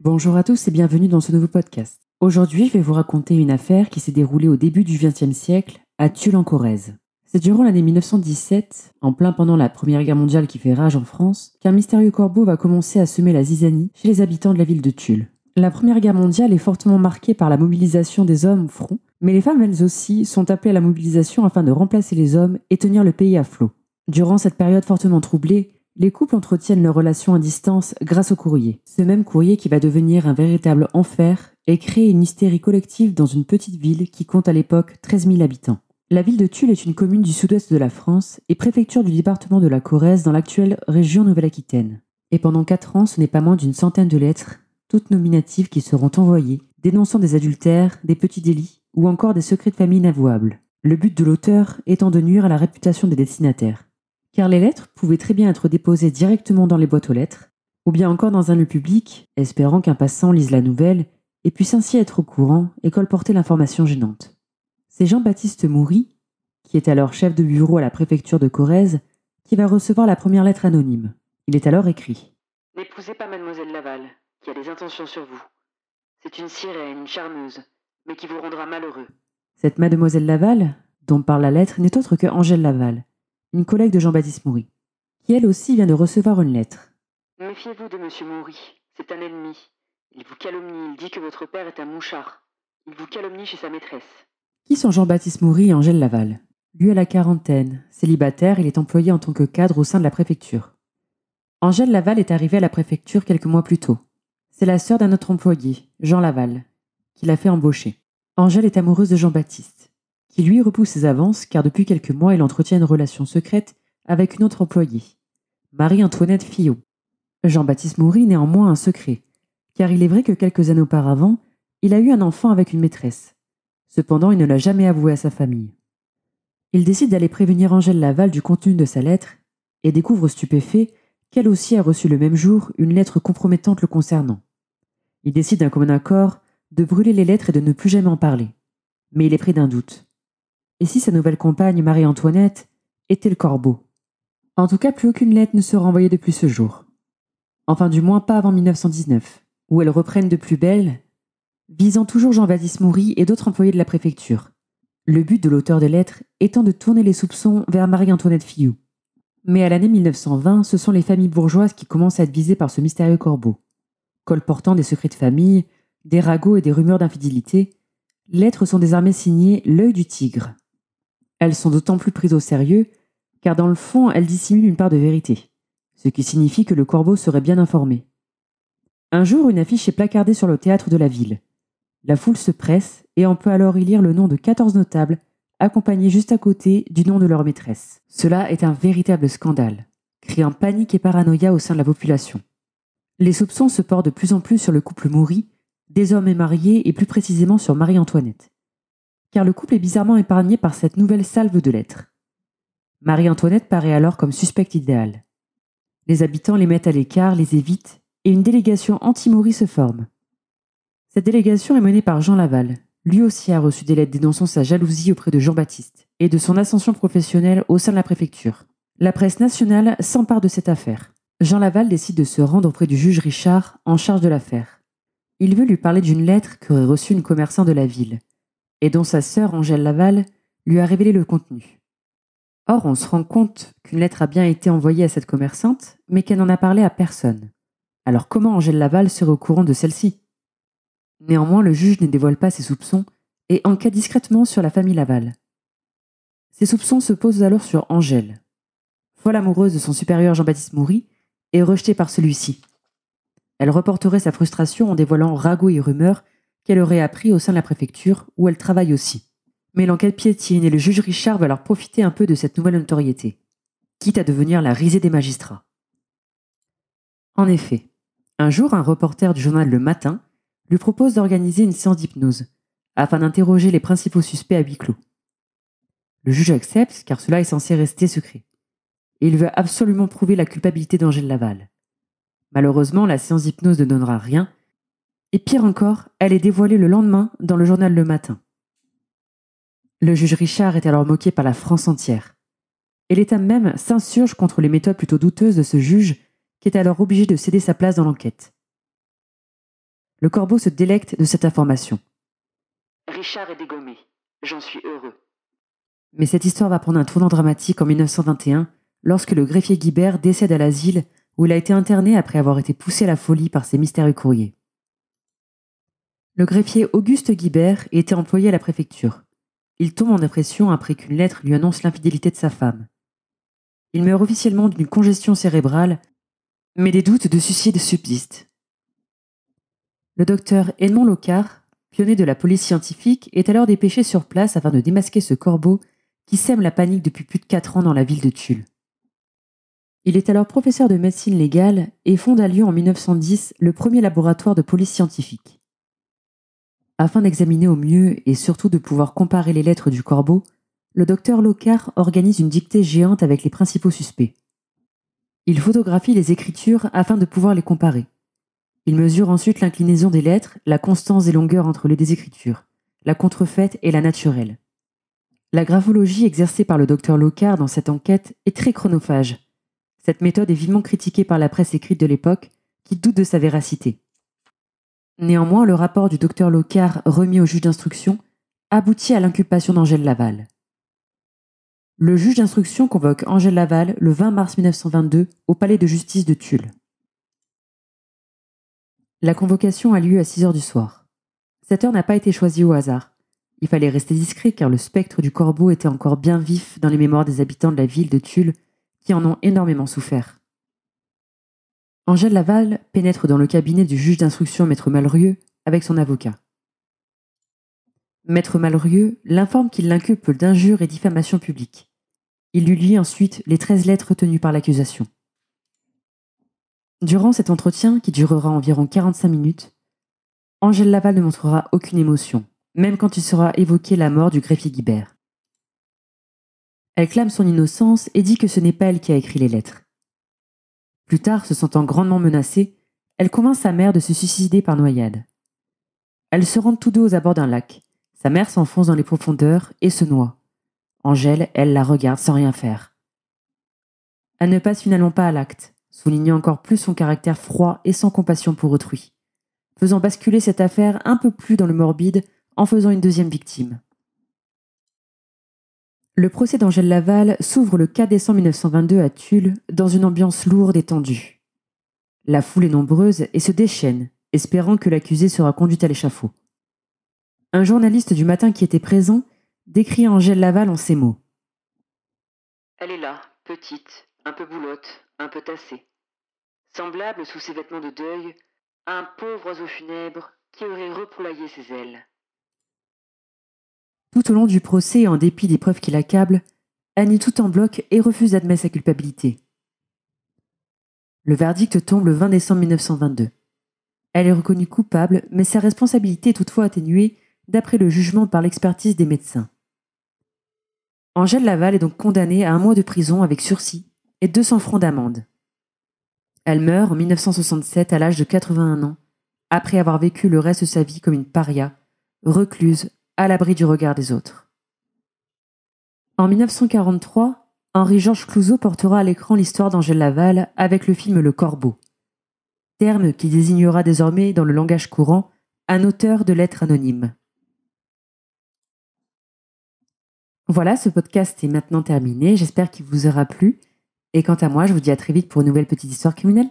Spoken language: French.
Bonjour à tous et bienvenue dans ce nouveau podcast. Aujourd'hui, je vais vous raconter une affaire qui s'est déroulée au début du XXe siècle à Tulle en Corrèze. C'est durant l'année 1917, en plein pendant la Première Guerre mondiale qui fait rage en France, qu'un mystérieux corbeau va commencer à semer la zizanie chez les habitants de la ville de Tulle. La Première Guerre mondiale est fortement marquée par la mobilisation des hommes au front, mais les femmes elles aussi sont appelées à la mobilisation afin de remplacer les hommes et tenir le pays à flot. Durant cette période fortement troublée, les couples entretiennent leurs relations à distance grâce au courrier. Ce même courrier qui va devenir un véritable enfer et créer une hystérie collective dans une petite ville qui compte à l'époque 13 000 habitants. La ville de Tulle est une commune du sud-ouest de la France et préfecture du département de la Corrèze dans l'actuelle région Nouvelle-Aquitaine. Et pendant 4 ans, ce n'est pas moins d'une centaine de lettres, toutes nominatives qui seront envoyées, dénonçant des adultères, des petits délits ou encore des secrets de famille inavouables. Le but de l'auteur étant de nuire à la réputation des destinataires. Car les lettres pouvaient très bien être déposées directement dans les boîtes aux lettres, ou bien encore dans un lieu public, espérant qu'un passant lise la nouvelle et puisse ainsi être au courant et colporter l'information gênante. C'est Jean-Baptiste Moury, qui est alors chef de bureau à la préfecture de Corrèze, qui va recevoir la première lettre anonyme. Il est alors écrit « N'épousez pas mademoiselle Laval, qui a des intentions sur vous. C'est une sirène, une charmeuse, mais qui vous rendra malheureux. » Cette mademoiselle Laval, dont parle la lettre, n'est autre que Angèle Laval, une collègue de Jean-Baptiste Moury, qui elle aussi vient de recevoir une lettre. « Méfiez-vous de monsieur Moury, c'est un ennemi. Il vous calomnie, il dit que votre père est un mouchard. Il vous calomnie chez sa maîtresse. » Qui sont Jean-Baptiste Moury et Angèle Laval? Lui à la quarantaine, célibataire, il est employé en tant que cadre au sein de la préfecture. Angèle Laval est arrivée à la préfecture quelques mois plus tôt. C'est la sœur d'un autre employé, Jean Laval, qui l'a fait embaucher. Angèle est amoureuse de Jean-Baptiste, qui lui repousse ses avances car depuis quelques mois il entretient une relation secrète avec une autre employée, Marie-Antoinette Fillot. Jean-Baptiste Moury néanmoins un secret, car il est vrai que quelques années auparavant, il a eu un enfant avec une maîtresse. Cependant, il ne l'a jamais avoué à sa famille. Il décide d'aller prévenir Angèle Laval du contenu de sa lettre et découvre stupéfait qu'elle aussi a reçu le même jour une lettre compromettante le concernant. Il décide d'un commun accord de brûler les lettres et de ne plus jamais en parler. Mais il est pris d'un doute. Et si sa nouvelle compagne, Marie-Antoinette, était le corbeau? En tout cas, plus aucune lettre ne sera envoyée depuis ce jour. Enfin, du moins pas avant 1919, où elles reprennent de plus belle, visant toujours Jean-Baptiste Moury et d'autres employés de la préfecture. Le but de l'auteur des lettres étant de tourner les soupçons vers Marie-Antoinette Fillot. Mais à l'année 1920, ce sont les familles bourgeoises qui commencent à être visées par ce mystérieux corbeau. Colportant des secrets de famille, des ragots et des rumeurs d'infidélité, les lettres sont désormais signées l'œil du tigre. Elles sont d'autant plus prises au sérieux, car dans le fond, elles dissimulent une part de vérité, ce qui signifie que le corbeau serait bien informé. Un jour, une affiche est placardée sur le théâtre de la ville. La foule se presse et on peut alors y lire le nom de 14 notables, accompagnés juste à côté du nom de leur maîtresse. Cela est un véritable scandale, créant panique et paranoïa au sein de la population. Les soupçons se portent de plus en plus sur le couple Moury, désormais marié et plus précisément sur Marie-Antoinette. Car le couple est bizarrement épargné par cette nouvelle salve de lettres. Marie-Antoinette paraît alors comme suspecte idéale. Les habitants les mettent à l'écart, les évitent, et une délégation anti-Moury se forme. Cette délégation est menée par Jean Laval. Lui aussi a reçu des lettres dénonçant sa jalousie auprès de Jean-Baptiste et de son ascension professionnelle au sein de la préfecture. La presse nationale s'empare de cette affaire. Jean Laval décide de se rendre auprès du juge Richard en charge de l'affaire. Il veut lui parler d'une lettre qu'aurait reçue une commerçant de la ville et dont sa sœur Angèle Laval lui a révélé le contenu. Or, on se rend compte qu'une lettre a bien été envoyée à cette commerçante, mais qu'elle n'en a parlé à personne. Alors comment Angèle Laval serait au courant de celle-ci? Néanmoins, le juge ne dévoile pas ses soupçons et enquête discrètement sur la famille Laval. Ses soupçons se posent alors sur Angèle. Folle amoureuse de son supérieur Jean-Baptiste Moury et rejetée par celui-ci. Elle reporterait sa frustration en dévoilant ragots et rumeurs qu'elle aurait appris au sein de la préfecture où elle travaille aussi. Mais l'enquête piétine et le juge Richard va alors profiter un peu de cette nouvelle notoriété, quitte à devenir la risée des magistrats. En effet, un jour, un reporter du journal Le Matin lui propose d'organiser une séance d'hypnose, afin d'interroger les principaux suspects à huis clos. Le juge accepte, car cela est censé rester secret. Et il veut absolument prouver la culpabilité d'Angèle Laval. Malheureusement, la séance d'hypnose ne donnera rien, et pire encore, elle est dévoilée le lendemain dans le journal Le Matin. Le juge Richard est alors moqué par la France entière. Et l'État même s'insurge contre les méthodes plutôt douteuses de ce juge, qui est alors obligé de céder sa place dans l'enquête. Le corbeau se délecte de cette information. Richard est dégommé. J'en suis heureux. Mais cette histoire va prendre un tournant dramatique en 1921, lorsque le greffier Guibert décède à l'asile où il a été interné après avoir été poussé à la folie par ses mystérieux courriers. Le greffier Auguste Guibert était employé à la préfecture. Il tombe en dépression après qu'une lettre lui annonce l'infidélité de sa femme. Il meurt officiellement d'une congestion cérébrale, mais des doutes de suicide subsistent. Le docteur Edmond Locard, pionnier de la police scientifique, est alors dépêché sur place afin de démasquer ce corbeau qui sème la panique depuis plus de 4 ans dans la ville de Tulle. Il est alors professeur de médecine légale et fonde à Lyon en 1910 le premier laboratoire de police scientifique. Afin d'examiner au mieux et surtout de pouvoir comparer les lettres du corbeau, le docteur Locard organise une dictée géante avec les principaux suspects. Il photographie les écritures afin de pouvoir les comparer. Il mesure ensuite l'inclinaison des lettres, la constance des longueurs entre les deux écritures, la contrefaite et la naturelle. La graphologie exercée par le docteur Locard dans cette enquête est très chronophage. Cette méthode est vivement critiquée par la presse écrite de l'époque, qui doute de sa véracité. Néanmoins, le rapport du docteur Locard remis au juge d'instruction aboutit à l'inculpation d'Angèle Laval. Le juge d'instruction convoque Angèle Laval le 20 mars 1922 au palais de justice de Tulle. La convocation a lieu à 6 heures du soir. Cette heure n'a pas été choisie au hasard. Il fallait rester discret car le spectre du corbeau était encore bien vif dans les mémoires des habitants de la ville de Tulle qui en ont énormément souffert. Angèle Laval pénètre dans le cabinet du juge d'instruction Maître Malrieux avec son avocat. Maître Malrieux l'informe qu'il l'inculpe d'injures et diffamation publique. Il lui lit ensuite les 13 lettres retenues par l'accusation. Durant cet entretien, qui durera environ 45 minutes, Angèle Laval ne montrera aucune émotion, même quand il sera évoqué la mort du greffier Guibert. Elle clame son innocence et dit que ce n'est pas elle qui a écrit les lettres. Plus tard, se sentant grandement menacée, elle convainc sa mère de se suicider par noyade. Elles se rendent tous deux aux abords d'un lac. Sa mère s'enfonce dans les profondeurs et se noie. Angèle, elle, la regarde sans rien faire. Elle ne passe finalement pas à l'acte, soulignant encore plus son caractère froid et sans compassion pour autrui, faisant basculer cette affaire un peu plus dans le morbide en faisant une deuxième victime. Le procès d'Angèle Laval s'ouvre le 4 décembre 1922 à Tulle dans une ambiance lourde et tendue. La foule est nombreuse et se déchaîne, espérant que l'accusée sera conduite à l'échafaud. Un journaliste du matin qui était présent décrit Angèle Laval en ces mots. Elle est là, petite, un peu boulotte, un peu tassée. Semblable, sous ses vêtements de deuil, à un pauvre oiseau funèbre qui aurait reployé ses ailes. Tout au long du procès, en dépit des preuves qui l'accablent, elle nie tout en bloc et refuse d'admettre sa culpabilité. Le verdict tombe le 20 décembre 1922. Elle est reconnue coupable, mais sa responsabilité est toutefois atténuée d'après le jugement par l'expertise des médecins. Angèle Laval est donc condamnée à 1 mois de prison avec sursis et 200 francs d'amende. Elle meurt en 1967 à l'âge de 81 ans, après avoir vécu le reste de sa vie comme une paria, recluse, à l'abri du regard des autres. En 1943, Henri-Georges Clouzot portera à l'écran l'histoire d'Angèle Laval avec le film Le Corbeau, terme qui désignera désormais dans le langage courant un auteur de lettres anonymes. Voilà, ce podcast est maintenant terminé, j'espère qu'il vous aura plu, et quant à moi, je vous dis à très vite pour une nouvelle petite histoire criminelle.